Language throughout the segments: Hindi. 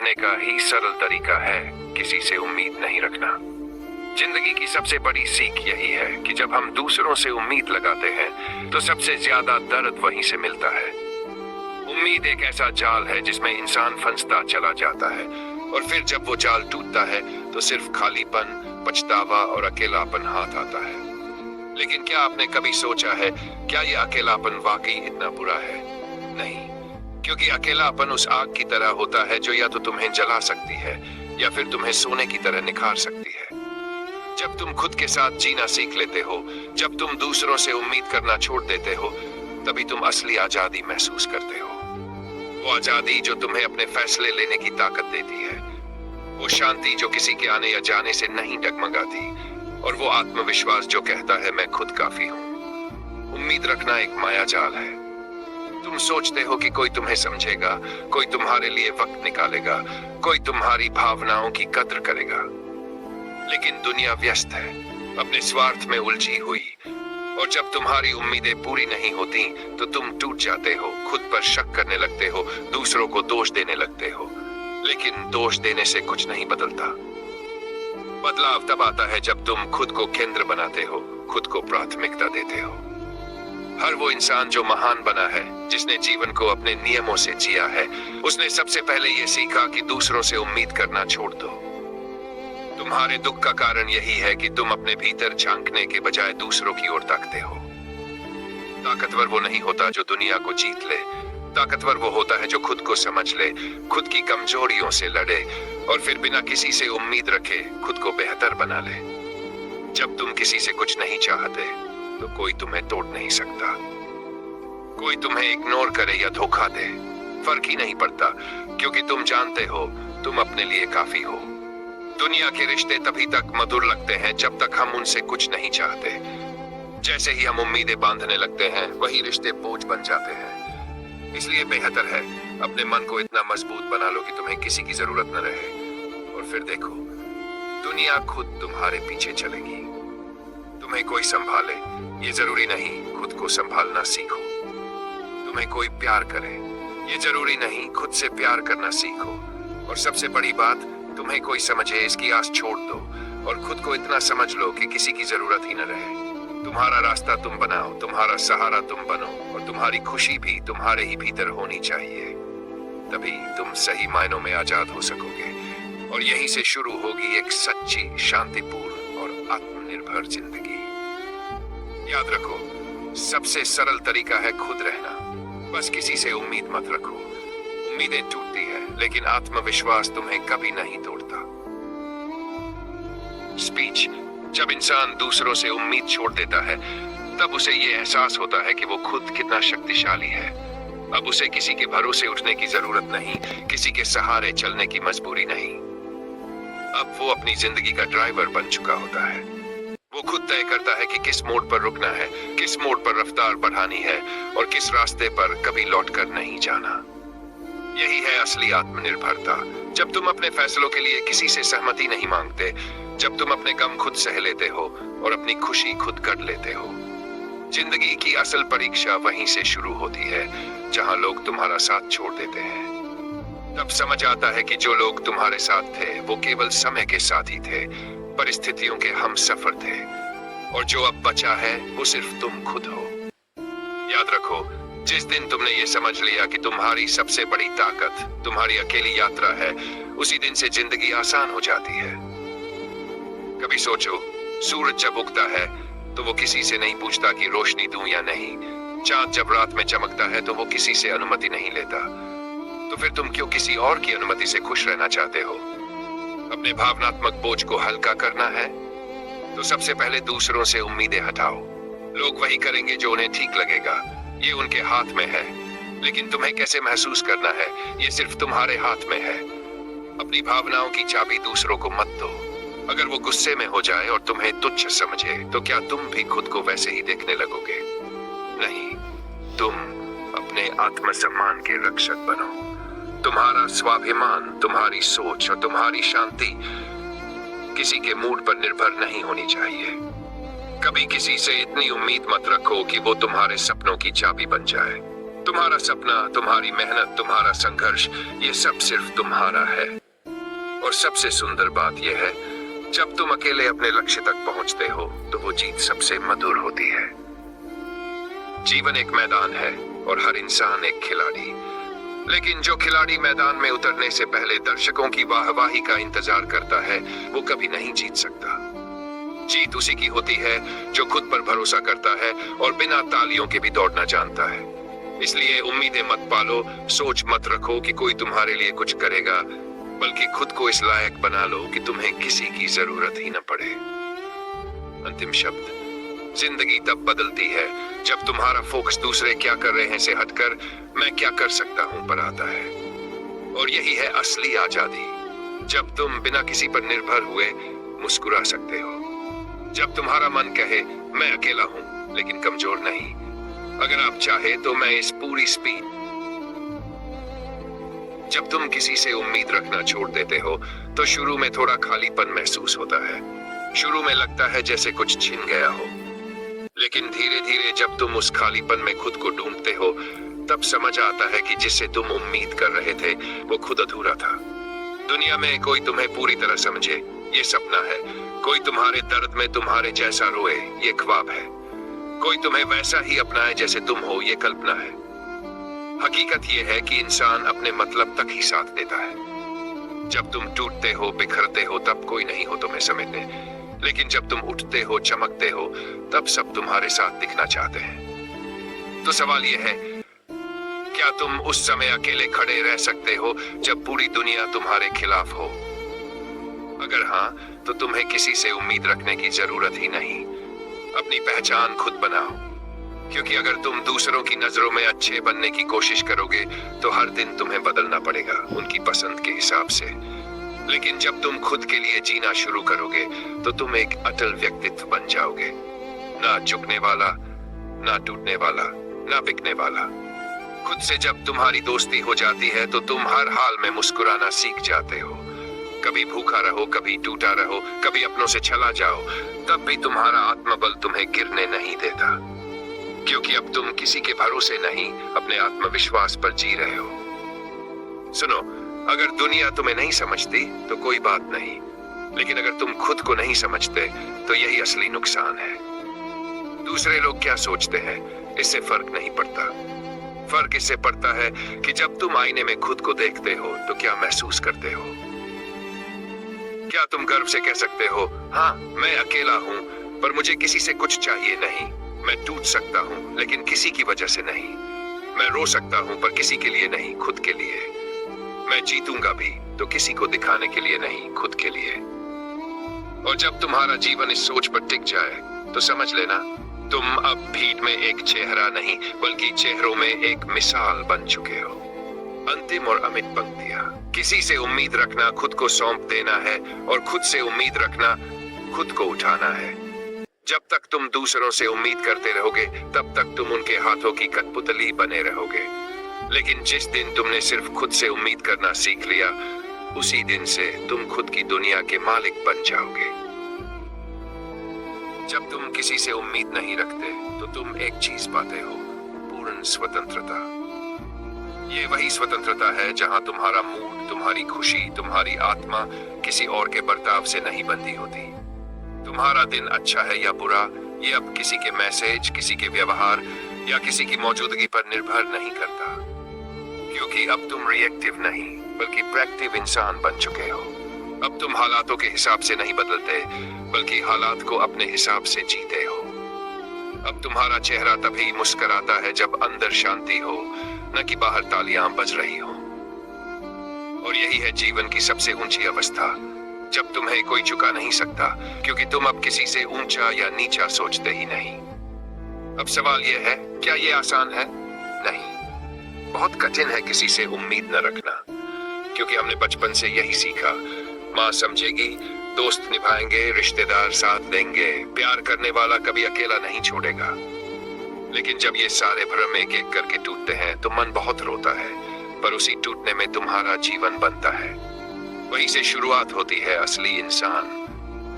रहने का ही सरल तरीका है किसी से उम्मीद नहीं रखना। जिंदगी की सबसे बड़ी सीख यही है कि जब हम दूसरों से उम्मीद लगाते हैं तो सबसे ज्यादा दर्द वहीं से मिलता है। उम्मीद एक ऐसा जाल है जिसमें इंसान फंसता चला जाता है और फिर जब वो जाल टूटता है तो सिर्फ खालीपन, पछतावा और अकेलापन हाथ आता है। लेकिन क्या आपने कभी सोचा है क्या ये अकेलापन वाकई इतना बुरा है? नहीं, क्योंकि अकेलापन उस आग की तरह होता है जो या तो तुम्हें जला सकती है या फिर तुम्हें सोने की तरह निखार सकती है। जब तुम खुद के साथ जीना सीख लेते हो, जब तुम दूसरों से उम्मीद करना छोड़ देते हो, तभी तुम असली आजादी महसूस करते हो। वो आजादी जो तुम्हें अपने फैसले लेने की ताकत देती है, वो शांति जो किसी के आने या जाने से नहीं डगमगाती, और वो आत्मविश्वास जो कहता है मैं खुद काफी हूँ। उम्मीद रखना एक मायाजाल है। तुम सोचते हो कि कोई तुम्हें समझेगा, कोई तुम्हारे लिए वक्त निकालेगा, कोई तुम्हारी भावनाओं की कद्र करेगा। लेकिन दुनिया व्यस्त है, अपने स्वार्थ में उलझी हुई, और जब तुम्हारी उम्मीदें पूरी नहीं होती तो तुम टूट जाते हो, खुद पर शक करने लगते हो, दूसरों को दोष देने लगते हो। लेकिन दोष देने से कुछ नहीं बदलता। बदलाव तब आता है जब तुम खुद को केंद्र बनाते हो, खुद को प्राथमिकता देते हो। हर वो इंसान जो महान बना है, जिसने जीवन को अपने नियमों से जिया है, उसने सबसे पहले ये सीखा कि दूसरों से उम्मीद करना छोड़ दो। तुम्हारे दुख का कारण यही है कि तुम अपने भीतर झांकने के बजाय दूसरों की ओर ताकते हो। ताकतवर वो नहीं होता जो दुनिया को जीत ले, ताकतवर वो होता है जो खुद को समझ ले, खुद की कमजोरियों से लड़े और फिर बिना किसी से उम्मीद रखे खुद को बेहतर बना ले। जब तुम किसी से कुछ नहीं चाहते तो कोई तुम्हें तोड़ नहीं सकता। कोई तुम्हें इग्नोर करे या धोखा दे, फर्क ही नहीं पड़ता, क्योंकि तुम जानते हो तुम अपने लिए काफी हो। दुनिया के रिश्ते तभी तक मधुर लगते हैं जब तक हम उनसे कुछ नहीं चाहते। जैसे ही हम उम्मीदें बांधने लगते हैं, वही रिश्ते बोझ बन जाते हैं। इसलिए बेहतर है अपने मन को इतना मजबूत बना लो कि तुम्हें किसी की जरूरत न रहे, और फिर देखो दुनिया खुद तुम्हारे पीछे चलेगी। तुम्हें कोई संभाले ये जरूरी नहीं, खुद को संभालना सीखो। तुम्हें कोई प्यार करे ये जरूरी नहीं, खुद से प्यार करना सीखो। और सबसे बड़ी बात, तुम्हें कोई समझे इसकी आस छोड़ दो और खुद को इतना समझ लो कि किसी की जरूरत ही न रहे। तुम्हारा रास्ता तुम बनाओ, तुम्हारा सहारा तुम बनो, और तुम्हारी खुशी भी तुम्हारे ही भीतर होनी चाहिए। तभी तुम सही मायनों में आजाद हो सकोगे, और यहीं से शुरू होगी एक सच्ची, शांतिपूर्ण और आत्मनिर्भर जिंदगी। याद रखो, सबसे सरल तरीका है खुद रहना। बस किसी से उम्मीद मत रखो। उम्मीदें टूटती है, लेकिन आत्मविश्वास तुम्हें कभी नहीं तोड़ता। स्पीच: जब इंसान दूसरों से उम्मीद छोड़ देता है, तब उसे ये एहसास होता है कि वो खुद कितना शक्तिशाली है। अब उसे किसी के भरोसे उठने की जरूरत नहीं, किसी के सहारे चलने की मजबूरी नहीं। अब वो अपनी जिंदगी का ड्राइवर बन चुका होता है। वो खुद तय करता है कि किस मोड़ पर रुकना है, किस मोड़ पर रफ्तार बढ़ानी है, और किस रास्ते पर कभी लौटकर नहीं जाना। यही है असली आत्मनिर्भरता। जब तुम अपने फैसलों के लिए किसी से सहमति नहीं मांगते, जब तुम अपने गम खुद सह लेते हो और अपनी खुशी खुद कर लेते हो। जिंदगी की असल परीक्षा वहीं से शुरू होती है जहां लोग तुम्हारा साथ छोड़ देते हैं। तब समझ आता है कि जो लोग तुम्हारे साथ थे वो केवल समय के साथ ही थे, परिस्थितियों के हमसफर थे, और जो अब बचा है वो सिर्फ तुम खुद हो। याद रखो, जिस दिन तुमने ये समझ लिया कि तुम्हारी सबसे बड़ी ताकत तुम्हारी अकेली यात्रा है, उसी दिन से जिंदगी आसान हो जाती है। कभी सोचो, सूरज जब उगता है तो वो किसी से नहीं पूछता कि रोशनी दूं या नहीं। चांद जब रात में चमकता है तो वो किसी से अनुमति नहीं लेता। तो फिर तुम क्यों किसी और की अनुमति से खुश रहना चाहते हो? अपने भावनात्मक बोझ को हल्का करना है तो सबसे पहले दूसरों से उम्मीदें हटाओ। लोग वही करेंगे जो उन्हें ठीक लगेगा, ये उनके हाथ में है। लेकिन तुम्हें कैसे महसूस करना है, ये सिर्फ तुम्हारे हाथ में है। अपनी भावनाओं की चाबी दूसरों को मत दो। अगर वो गुस्से में हो जाए और तुम्हें तुच्छ समझे, तो क्या तुम भी खुद को वैसे ही देखने लगोगे? नहीं, तुम अपने आत्मसम्मान के रक्षक बनो। तुम्हारा स्वाभिमान, तुम्हारी सोच और तुम्हारी शांति किसी के मूड पर निर्भर नहीं होनी चाहिए। कभी किसी से इतनी उम्मीद मत रखो कि वो तुम्हारे सपनों की चाबी बन जाए। तुम्हारा सपना, तुम्हारी मेहनत, तुम्हारा संघर्ष, ये सब सिर्फ तुम्हारा है। और सबसे सुंदर बात यह है, जब तुम अकेले अपने लक्ष्य तक पहुंचते हो तो वो जीत सबसे मधुर होती है। जीवन एक मैदान है और हर इंसान एक खिलाड़ी, लेकिन जो खिलाड़ी मैदान में उतरने से पहले दर्शकों की वाहवाही का इंतजार करता है, वो कभी नहीं जीत सकता। जीत उसी की होती है जो खुद पर भरोसा करता है और बिना तालियों के भी दौड़ना जानता है। इसलिए उम्मीदें मत पालो, सोच मत रखो कि कोई तुम्हारे लिए कुछ करेगा, बल्कि खुद को इस लायक बना लो कि तुम्हें किसी की जरूरत ही न पड़े। अंतिम शब्द, जिंदगी तब बदलती है जब तुम्हारा फोकस दूसरे क्या कर रहे हैं से हटकर मैं क्या कर सकता हूं पर आता है। और यही है असली आजादी, जब तुम बिना किसी पर निर्भर हुए मुस्कुरा सकते हो। जब तुम्हारा मन कहे मैं अकेला हूं लेकिन कमजोर नहीं। अगर आप चाहे तो मैं इस पूरी स्पीड। जब तुम किसी से उम्मीद रखना छोड़ देते हो तो शुरू में थोड़ा खालीपन महसूस होता है। शुरू में लगता है जैसे कुछ छिन गया हो, लेकिन धीरे धीरे जब तुम उस खालीपन में खुद को ढूंढते हो तब समझ आता है कि जिससे तुम उम्मीद कर रहे थे वो खुद अधूरा था। दुनिया में कोई तुम्हें पूरी तरह समझे, ये सपना है। कोई तुम्हारे दर्द में तुम्हारे जैसा रोए, ये ख्वाब है। कोई तुम्हें वैसा ही अपनाए जैसे तुम हो, ये कल्पना है। हकीकत यह है कि इंसान अपने मतलब तक ही साथ देता है। जब तुम टूटते हो, बिखरते हो, तब कोई नहीं हो तुम्हें समझने, लेकिन जब तुम उठते हो, चमकते हो, तब सब तुम्हारे साथ दिखना चाहते हैं। तो सवाल यह है, क्या तुम उस समय अकेले खड़े रह सकते हो जब पूरी दुनिया तुम्हारे खिलाफ हो? अगर हाँ, तो तुम्हें किसी से उम्मीद रखने की जरूरत ही नहीं। अपनी पहचान खुद बनाओ, क्योंकि अगर तुम दूसरों की नजरों में अच्छे बनने की कोशिश करोगे तो हर दिन तुम्हें बदलना पड़ेगा उनकी पसंद के हिसाब से। लेकिन जब तुम खुद के लिए जीना शुरू करोगे तो तुम एक अटल व्यक्तित्व बन जाओगे, ना झुकने वाला, ना टूटने वाला, ना बिकने वाला। खुद से जब तुम्हारी दोस्ती हो जाती है तो तुम हर हाल में मुस्कुराना सीख जाते हो। कभी भूखा रहो, कभी टूटा रहो, कभी अपनों से चला जाओ, तब भी तुम्हारा आत्मबल तुम्हें गिरने नहीं देता, क्योंकि अब तुम किसी के भरोसे नहीं, अपने आत्मविश्वास पर जी रहे हो। सुनो, अगर दुनिया तुम्हें नहीं समझती तो कोई बात नहीं, लेकिन अगर तुम खुद को नहीं समझते तो यही असली नुकसान है। दूसरे लोग क्या सोचते हैं इससे फर्क नहीं पड़ता। फर्क इससे पड़ता है कि जब तुम आईने में खुद को देखते हो तो क्या महसूस करते हो। क्या तुम गर्व से कह सकते हो, हाँ मैं अकेला हूं पर मुझे किसी से कुछ चाहिए नहीं। मैं टूट सकता हूं लेकिन किसी की वजह से नहीं। मैं रो सकता हूं पर किसी के लिए नहीं, खुद के लिए। मैं जीतूंगा भी तो किसी को दिखाने के लिए नहीं, खुद के लिए। और जब तुम्हारा जीवन इस सोच पर टिक जाए तो समझ लेना, तुम अब भीड़ में एक चेहरा नहीं बल्कि चेहरों में एक मिसाल बन चुके हो। अंतिम और अमिट पंक्तियां, किसी से उम्मीद रखना खुद को सौंप देना है और खुद से उम्मीद रखना खुद को उठाना है। जब तक तुम दूसरों से उम्मीद करते रहोगे तब तक तुम उनके हाथों की कठपुतली बने रहोगे। लेकिन जिस दिन तुमने सिर्फ खुद से उम्मीद करना सीख लिया, उसी दिन से तुम खुद की दुनिया के मालिक बन जाओगे। जब तुम किसी से उम्मीद नहीं रखते तो तुम एक चीज पाते हो, पूर्ण स्वतंत्रता। ये वही स्वतंत्रता है जहां तुम्हारा मूड, तुम्हारी खुशी, तुम्हारी आत्मा किसी और के बर्ताव से नहीं बंधी होती। तुम्हारा दिन अच्छा है या बुरा, ये अब किसी के मैसेज, किसी के व्यवहार या किसी की मौजूदगी पर निर्भर नहीं करता, क्योंकि अब तुम रिएक्टिव नहीं बल्कि प्रोएक्टिव इंसान बन चुके हो। अब तुम हालातों के हिसाब से नहीं बदलते बल्कि हालात को अपने हिसाब से जीते हो। अब तुम्हारा चेहरा तभी मुस्कुराता है जब अंदर शांति हो, न कि बाहर तालियां बज रही हो। और यही है जीवन की सबसे ऊंची अवस्था, जब तुम्हें कोई झुका नहीं सकता, क्योंकि तुम अब किसी से ऊंचा या नीचा सोचते ही नहीं। अब सवाल यह है, क्या ये आसान है? नहीं, बहुत कठिन है किसी से उम्मीद न रखना, क्योंकि हमने बचपन से यही सीखा। माँ समझेगी, दोस्त निभाएंगे, रिश्तेदार साथ देंगे, प्यार करने वाला कभी अकेला नहीं छोड़ेगा। लेकिन जब ये सारे भ्रम एक एक करके टूटते हैं तो मन बहुत रोता है, पर उसी टूटने में तुम्हारा जीवन बनता है। वहीं से शुरुआत होती है असली इंसान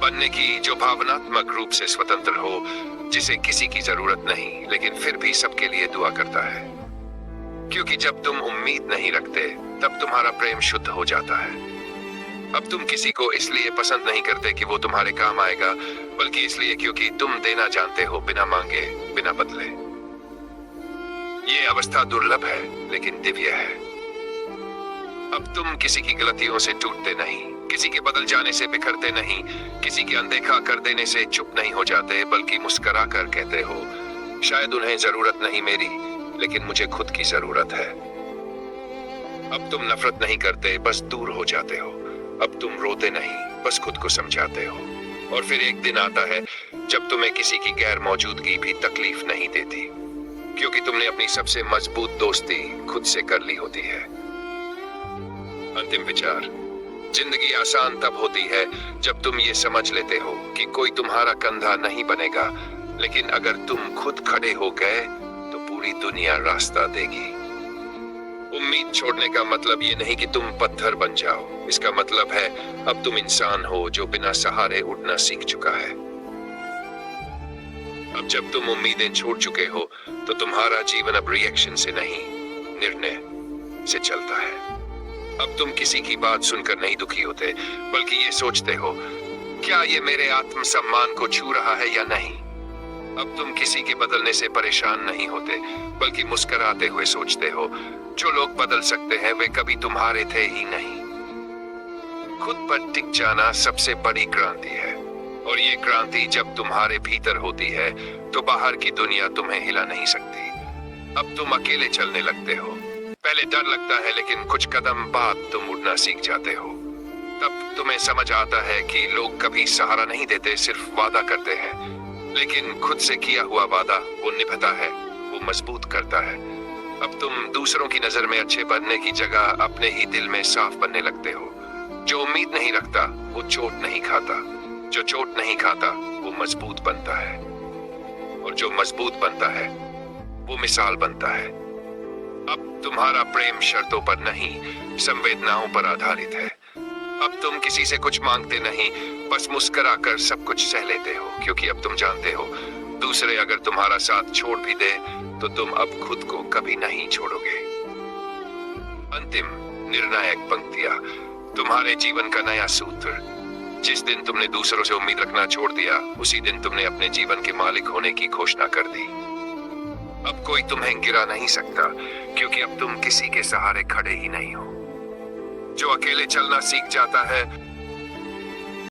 बनने की, जो भावनात्मक रूप से स्वतंत्र हो, जिसे किसी की जरूरत नहीं लेकिन फिर भी सबके लिए दुआ करता है। क्योंकि जब तुम उम्मीद नहीं रखते तब तुम्हारा प्रेम शुद्ध हो जाता है। अब तुम किसी को इसलिए पसंद नहीं करते कि वो तुम्हारे काम आएगा, बल्कि इसलिए क्योंकि तुम देना जानते हो, बिना मांगे, बिना बदले। ये अवस्था दुर्लभ है लेकिन दिव्य है। अब तुम किसी की गलतियों से टूटते नहीं, किसी के बदल जाने से बिखरते नहीं, किसी की अनदेखा कर देने से चुप नहीं हो जाते, बल्कि मुस्कुरा कर कहते हो, शायद उन्हें जरूरत नहीं मेरी, लेकिन मुझे खुद की जरूरत है। अब तुम नफरत नहीं करते, बस दूर हो जाते हो। अब तुम रोते नहीं, बस खुद को समझाते हो। और फिर एक दिन आता है जब तुम्हें किसी की गैर मौजूदगी भी तकलीफ नहीं देती, क्योंकि तुमने अपनी सबसे मजबूत दोस्ती खुद से कर ली होती है। अंतिम विचार, जिंदगी आसान तब होती है जब तुम ये समझ लेते हो कि कोई तुम्हारा कंधा नहीं बनेगा, लेकिन अगर तुम खुद खड़े हो गए तो पूरी दुनिया रास्ता देगी। उम्मीद छोड़ने का मतलब ये नहीं कि तुम पत्थर बन जाओ, इसका मतलब है अब तुम इंसान हो जो बिना सहारे उड़ना सीख चुका है। अब जब तुम उम्मीदें छोड़ चुके हो तो तुम्हारा जीवन अब रिएक्शन से नहीं, निर्णय से चलता है। अब तुम किसी की बात सुनकर नहीं दुखी होते, बल्कि ये सोचते हो, क्या ये मेरे आत्मसम्मान को छू रहा है या नहीं। अब तुम किसी के बदलने से परेशान नहीं होते, बल्कि मुस्कुराते हुए सोचते हो, जो लोग बदल सकते हैं वे कभी तुम्हारे थे ही नहीं। खुद पर टिक जाना सबसे बड़ी क्रांति है, और ये क्रांति जब तुम्हारे भीतर होती है तो बाहर की दुनिया तुम्हें हिला नहीं सकती। अब तुम अकेले चलने लगते हो। पहले डर लगता है, लेकिन कुछ कदम बाद तुम उड़ना सीख जाते हो। तब तुम्हें समझ आता है कि लोग कभी सहारा नहीं देते, सिर्फ वादा करते हैं, लेकिन खुद से किया हुआ वादा वो निभाता है, वो मजबूत करता है। अब तुम दूसरों की नजर में अच्छे बनने की जगह अपने ही दिल में साफ बनने लगते हो। जो उम्मीद नहीं रखता वो चोट नहीं खाता, जो चोट नहीं खाता वो मजबूत बनता है, और जो मजबूत बनता है वो मिसाल बनता है। अब तुम्हारा प्रेम शर्तों पर नहीं, संवेदनाओं पर आधारित है। अब तुम किसी से कुछ मांगते नहीं, बस मुस्कुरा कर सब कुछ सह लेते हो, क्योंकि अब तुम जानते हो दूसरे अगर तुम्हारा साथ छोड़ भी दे तो तुम अब खुद को कभी नहीं छोड़ोगे। अंतिम निर्णायक पंक्तियां, तुम्हारे जीवन का नया सूत्र। जिस दिन तुमने दूसरों से उम्मीद रखना छोड़ दिया, उसी दिन तुमने अपने जीवन के मालिक होने की घोषणा कर दी। अब कोई तुम्हें गिरा नहीं सकता, क्योंकि अब तुम किसी के सहारे खड़े ही नहीं हो। जो अकेले चलना सीख जाता है